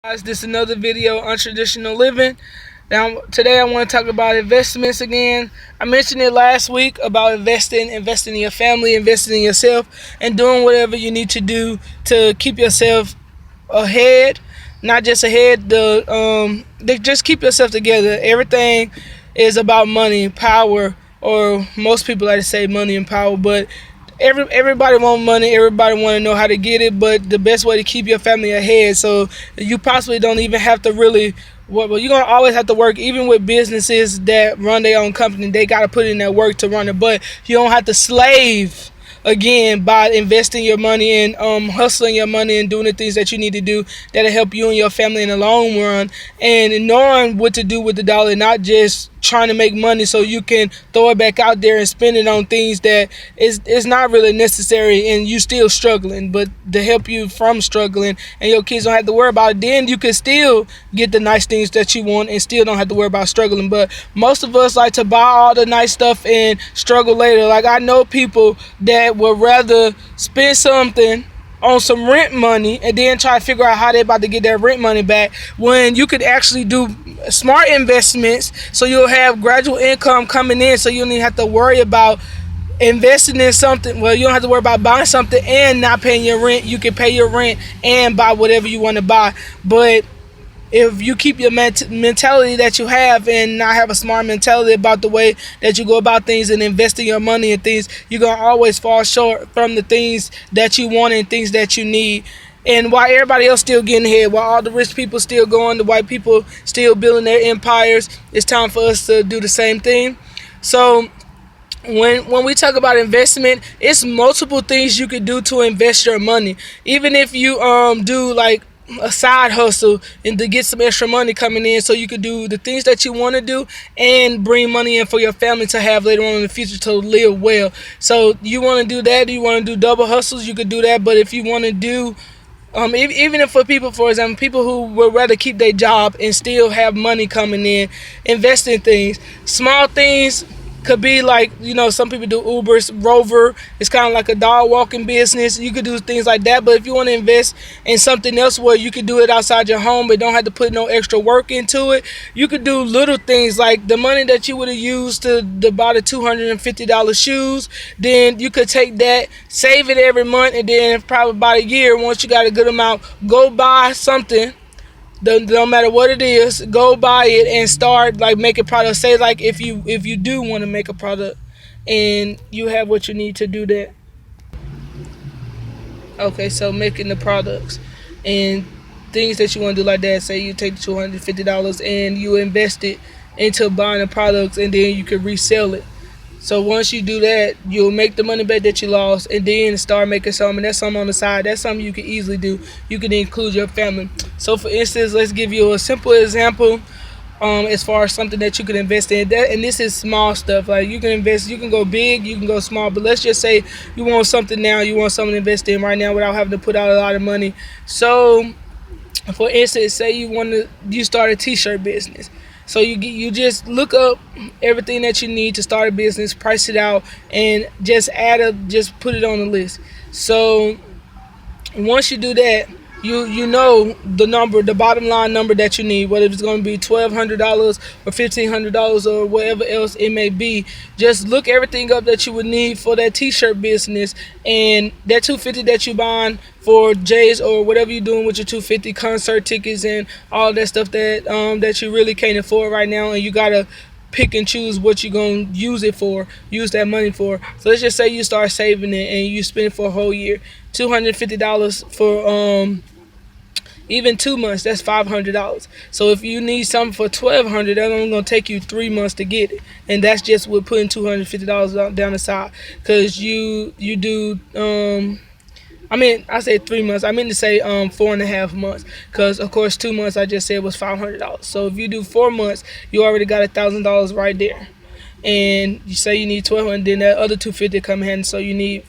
Guys, this is another video on traditional living. Now, today I want to talk about investments again. I mentioned it last week about investing in your family, investing in yourself, and doing whatever you need to do to keep yourself ahead. Not just ahead, just keep yourself together. Everything is about money, power, or most people like to say money and power, but everybody want money. Everybody want to know how to get it, but the best way to keep your family ahead, so you possibly don't even have to really. Well, you're gonna always have to work, even with businesses that run their own company. They gotta put in that work to run it, but you don't have to slave again by investing your money and hustling your money and doing the things that you need to do that'll help you and your family in the long run, and knowing what to do with the dollar, not just trying to make money so you can throw it back out there and spend it on things that is not really necessary, and you still struggling, but to help you from struggling and your kids don't have to worry about it, then you can still get the nice things that you want and still don't have to worry about struggling. But most of us like to buy all the nice stuff and struggle later. Like, I know people that would rather spend something on some rent money and then try to figure out how they're about to get their rent money back, when you could actually do smart investments so you'll have gradual income coming in, so you don't even have to worry about investing in something. Well, you don't have to worry about buying something and not paying your rent. You can pay your rent and buy whatever you want to buy. But if you keep your mentality that you have and not have a smart mentality about the way that you go about things and investing your money in things, you're going to always fall short from the things that you want and things that you need. And while everybody else still getting ahead, while all the rich people still going, the white people still building their empires, it's time for us to do the same thing. So when we talk about investment, it's multiple things you could do to invest your money. Even if you do like a side hustle and to get some extra money coming in, so you could do the things that you want to do and bring money in for your family to have later on in the future to live well. So you want to do that, you want to do double hustles, you could do that. But if you want to do even if, for people, for example, people who would rather keep their job and still have money coming in, invest in things, small things. Could be like, some people do Ubers, Rover. It's kind of like a dog walking business. You could do things like that. But if you want to invest in something else where you could do it outside your home but don't have to put no extra work into it, you could do little things like the money that you would have used to buy the $250 shoes. Then you could take that, save it every month, and then probably about a year, once you got a good amount, go buy something. No matter what it is, go buy it and start like making products. Say like if you do want to make a product and you have what you need to do that. Okay, so making the products and things that you want to do like that. Say you take $250 and you invest it into buying the products, and then you can resell it. So once you do that, you'll make the money back that you lost, and then start making something. And that's something on the side. That's something you can easily do. You can include your family. So for instance, let's give you a simple example. As far as something that you can invest in, and this is small stuff. Like, you can invest, you can go big, you can go small. But let's just say you want something now, you want something to invest in right now without having to put out a lot of money. So for instance, say you start a t-shirt business. So you just look up everything that you need to start a business, price it out, and just put it on the list. So once you do that, you know the bottom line number that you need, whether it's going to be $1,200 or $1,500 or whatever else it may be. Just look everything up that you would need for that t-shirt business, and that $250 that you buying for J's or whatever you're doing with your $250, concert tickets and all that stuff that you really can't afford right now, and you gotta pick and choose what you're going to use that money for. So let's just say you start saving it and you spend it for a whole year. $250 for even 2 months, that's $500. So if you need something for $1,200, that's only going to take you 3 months to get it. And that's just with putting $250 down the side. Because you do I say 3 months. I meant to say 4.5 months, because of course 2 months I just said was $500. So if you do 4 months, you already got $1,000 right there. And you say you need 1,200, then that other 250 come in. So you need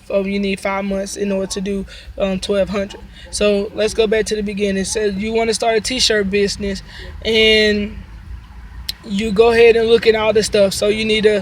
5 months in order to do 1,200. So let's go back to the beginning. It says you want to start a t-shirt business, and you go ahead and look at all this stuff. So you need a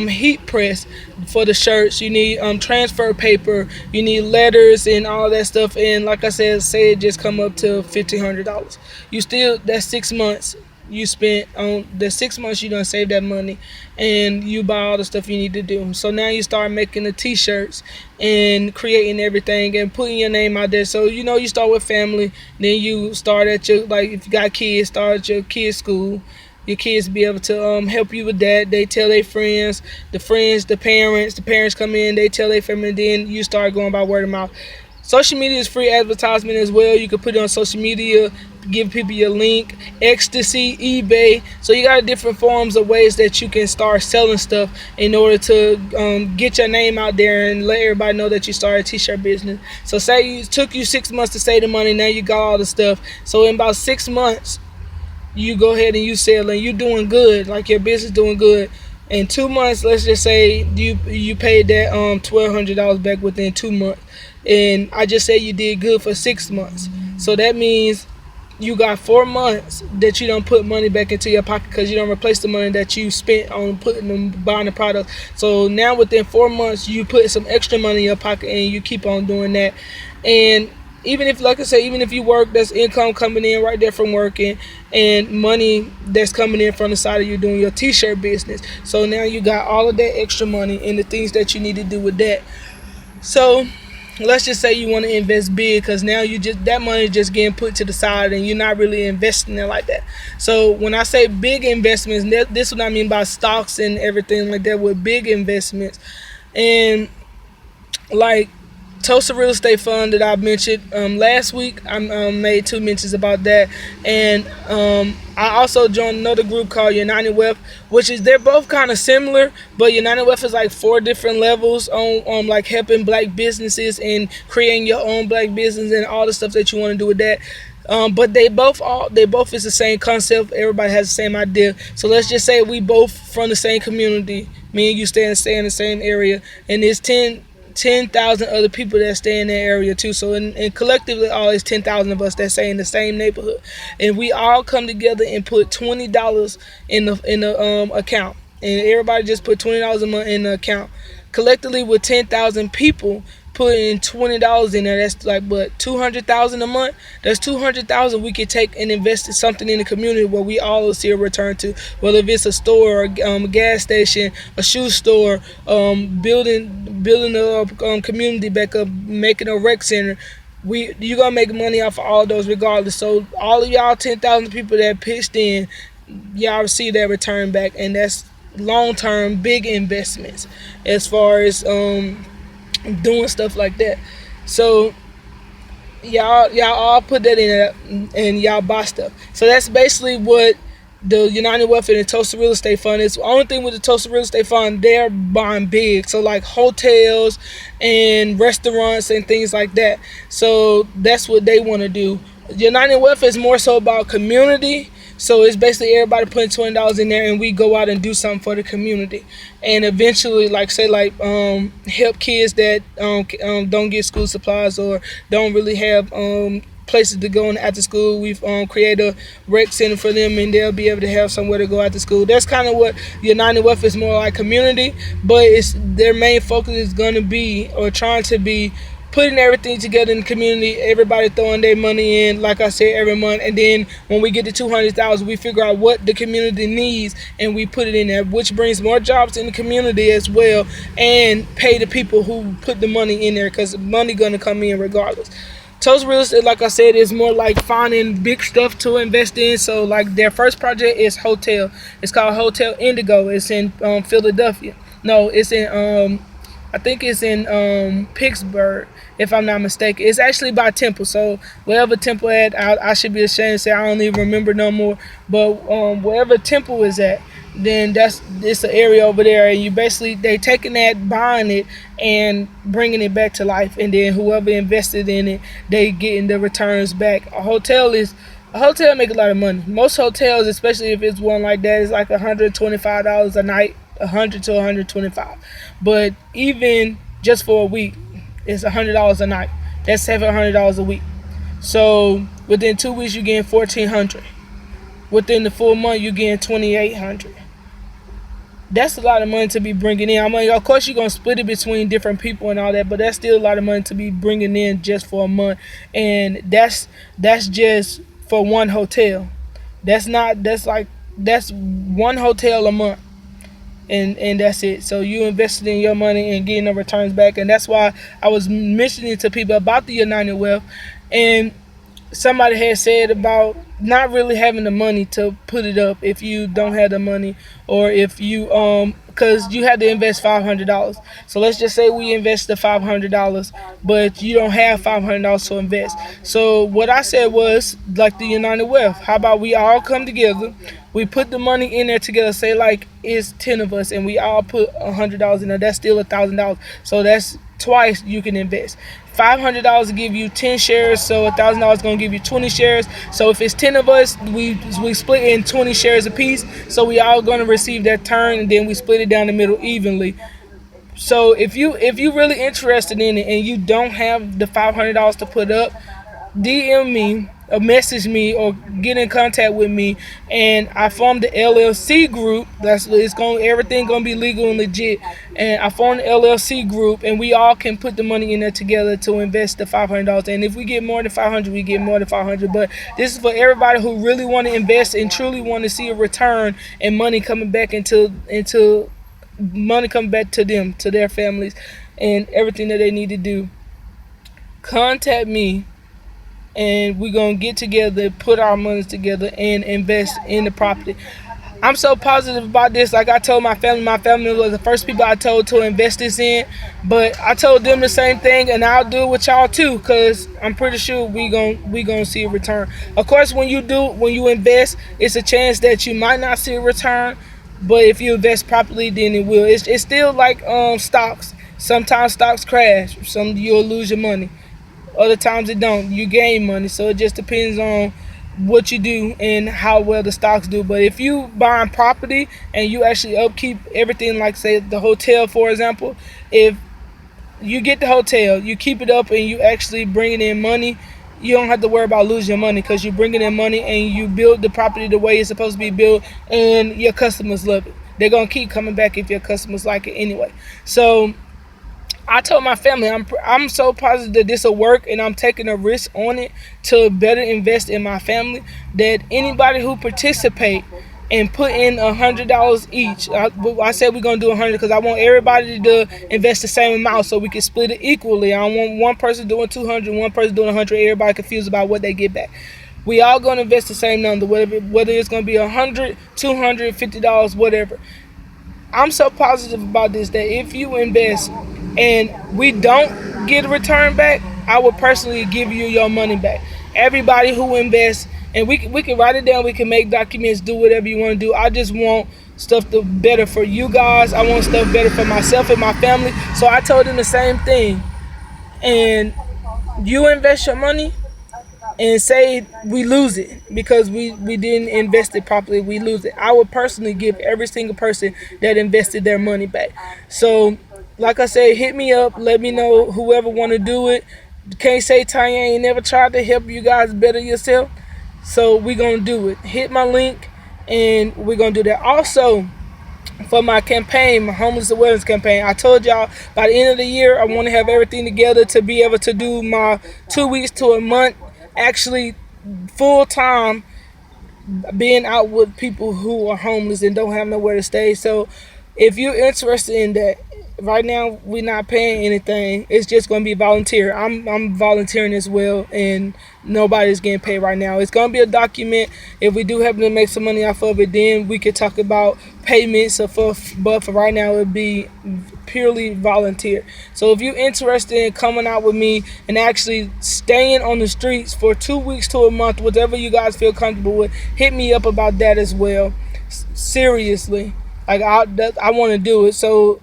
heat press for the shirts. You need transfer paper. You need letters and all that stuff. And like I said, say it just come up to $1,500. You still, that's 6 months you spent on the 6 months you done save that money, and you buy all the stuff you need to do. So now you start making the t-shirts and creating everything and putting your name out there. So you start with family, then you start at your, like, if you got kids, start at your kids school. Your kids be able to help you with that. They tell their friends, the parents come in, they tell their family, and then you start going by word of mouth. Social media is free advertisement as well. You can put it on social media, give people your link, ecstasy, eBay. So you got different forms of ways that you can start selling stuff in order to get your name out there and let everybody know that you started a t-shirt business. So say it took you 6 months to save the money, now you got all the stuff. So in about 6 months, you go ahead and you sell and you doing good, like your business doing good. In 2 months, let's just say you paid that $1,200 back within 2 months, and I just say you did good for 6 months. So that means you got 4 months that you don't put money back into your pocket because you don't replace the money that you spent on putting them buying the product. So now within 4 months you put some extra money in your pocket and you keep on doing that. And even if, like I said, even if you work, that's income coming in right there from working, and money that's coming in from the side of you doing your t-shirt business. So now you got all of that extra money and the things that you need to do with that. So let's just say you want to invest big, because now you just, that money is just getting put to the side and you're not really investing it like that. So when I say big investments, this is what I mean by stocks and everything like that, with big investments. And like Tulsa Real Estate Fund that I mentioned last week, I made two mentions about that. And I also joined another group called United Wealth, which is, they're both kind of similar, but United Wealth is like 4 different levels on like helping black businesses and creating your own black business and all the stuff that you want to do with that. But they both is the same concept. Everybody has the same idea. So let's just say we both from the same community. Me and you stay in the same area, and there's 10,000 other people that stay in that area too. So and collectively, all is 10,000 of us that stay in the same neighborhood, and we all come together and put $20 in the account, and everybody just put $20 a month in the account. Collectively, with 10,000 people putting $20 in there, that's like what, 200,000 a month. That's 200,000 we could take and invest in something in the community where we all see a return to. Whether if it's a store, a gas station, a shoe store, building a community back up, making a rec center. You gonna make money off of all those regardless. So all of y'all 10,000 people that pitched in, y'all see that return back, and that's long term big investments as far as doing stuff like that. So y'all all put that in there and y'all buy stuff. So that's basically what the United Welfare and Tulsa Real Estate Fund is. The only thing with the Tulsa Real Estate Fund, they're buying big, so like hotels and restaurants and things like that. So that's what they want to do. United Welfare is more so about community. So it's basically everybody putting $20 in there, and we go out and do something for the community, and eventually, like say, like help kids that don't get school supplies or don't really have places to go in after school. We've created a rec center for them, and they'll be able to have somewhere to go after school. That's kind of what United Welfare is, more like community, but it's their main focus is going to be, or trying to be, putting everything together in the community. Everybody throwing their money in, like I said, every month, and then when we get to 200,000, we figure out what the community needs and we put it in there, which brings more jobs in the community as well, and pay the people who put the money in there, because money gonna come in regardless. Tulsa Real Estate, like I said, is more like finding big stuff to invest in. So like their first project is hotel. It's called Hotel Indigo. It's in Philadelphia. No, it's in I think it's in Pittsburgh, if I'm not mistaken. It's actually by Temple. So wherever Temple at, I should be ashamed to say I don't even remember no more. But wherever Temple is at, then it's an area over there, and you basically, they taking that, buying it, and bringing it back to life, and then whoever invested in it, they getting the returns back. A hotel make a lot of money. Most hotels, especially if it's one like that, is like $125 a night, 100 to 125. But even just for a week, it's $100 a night. That's $700 a week. So within 2 weeks, you're getting 1,400. within the full month you getting 2,800. That's a lot of money to be bringing in. I mean, of course, you're gonna split it between different people and all that, but that's still a lot of money to be bringing in just for a month, and that's just for one hotel. That's not. That's one hotel a month, and that's it. So you invested in your money and getting the returns back, and that's why I was mentioning to people about the United Wealth, and somebody had said about not really having the money to put it up if you don't have the money, or if you because you had to invest $500. So let's just say we invest the $500, but you don't have $500 to invest. So what I said was, like the United Wealth, how about we all come together, we put the money in there together, say like it's 10 of us and we all put $100 in there, that's still $1,000. So that's twice you can invest. $500 give you 10 shares, so $1,000 gonna give you 20 shares. So if it's 10 of us, we split in 20 shares apiece. So we all gonna receive that turn, and then we split it down the middle evenly. So if you really interested in it and you don't have the $500 to put up, DM me or message me or get in contact with me, and I formed the LLC group. That's it's going everything gonna be legal and legit. And I formed the LLC group, and we all can put the money in there together to invest the $500. And if we get more than 500, we get more than 500. But this is for everybody who really want to invest and truly want to see a return and money coming back into money coming back to them, to their families, and everything that they need to do. Contact me, and we're gonna get together, put our money together, and invest in the property. I'm so positive about this. Like I told my family was the first people I told to invest this in. But I told them the same thing, and I'll do it with y'all too, cause I'm pretty sure we gonna see a return. Of course, when you invest, it's a chance that you might not see a return, but if you invest properly, then it will. It's still like stocks. Sometimes stocks crash. Some you'll lose your money. Other times it don't. You gain money. So it just depends on what you do and how well the stocks do. But if you buying property and you actually upkeep everything, like say the hotel for example, if you get the hotel, you keep it up, and you actually bringing in money, you don't have to worry about losing your money, because you're bringing in money and you build the property the way it's supposed to be built, and your customers love it. They're gonna keep coming back if your customers like it anyway. So I told my family I'm so positive that this will work, and I'm taking a risk on it to better invest in my family. That anybody who participate and put in $100 each, I said we're gonna do 100 because I want everybody to invest the same amount so we can split it equally. I don't want one person doing 200, one person doing 100. Everybody confused about what they get back. We all gonna invest the same number, whether it's gonna be 100, $250, whatever. I'm so positive about this that if you invest and we don't get a return back, I will personally give you your money back. Everybody who invests, and we can write it down, we can make documents, do whatever you want to do. I just want stuff to better for you guys. I want stuff better for myself and my family. So I told them the same thing. And you invest your money, and say we lose it because we didn't invest it properly, we lose it, I would personally give every single person that invested their money back. So like I said, hit me up, let me know whoever want to do it. Can't say Tanya ain't never tried to help you guys better yourself. So we gonna do it. Hit my link, and we're gonna do that. Also, for my campaign, my homeless awareness campaign, I told y'all by the end of the year I want to have everything together to be able to do my 2 weeks to a month, actually full time, being out with people who are homeless and don't have nowhere to stay. So if you're interested in that, right now we're not paying anything. It's just going to be volunteer. I'm volunteering as well, and nobody's getting paid right now. It's going to be a document. If we do happen to make some money off of it, then we could talk about payments. But for right now, it would be purely volunteer. So if you're interested in coming out with me and actually staying on the streets for 2 weeks to a month, whatever you guys feel comfortable with, hit me up about that as well. Seriously, like I want to do it. So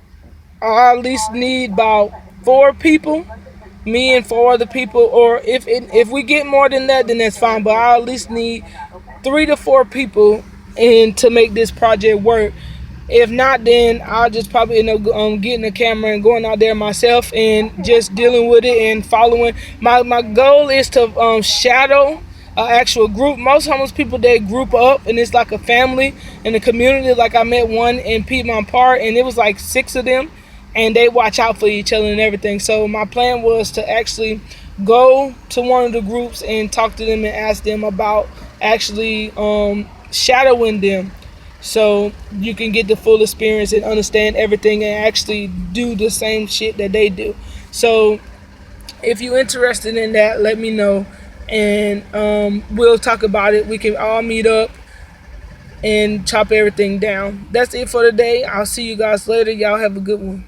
I at least need about 4 people, me and 4 other people, or if we get more than that, then that's fine. But I at least need 3 to 4 people and to make this project work. If not, then I'll just probably end up getting a camera and going out there myself and just dealing with it and following. My goal is to shadow actual group. Most homeless people, they group up and it's like a family in the community. Like I met one in Piedmont Park and it was like 6 of them, and they watch out for each other and everything. So my plan was to actually go to one of the groups and talk to them and ask them about actually shadowing them, so you can get the full experience and understand everything and actually do the same shit that they do. So if you're interested in that, let me know, and we'll talk about it. We can all meet up and chop everything down. That's it for today. I'll see you guys later. Y'all have a good one.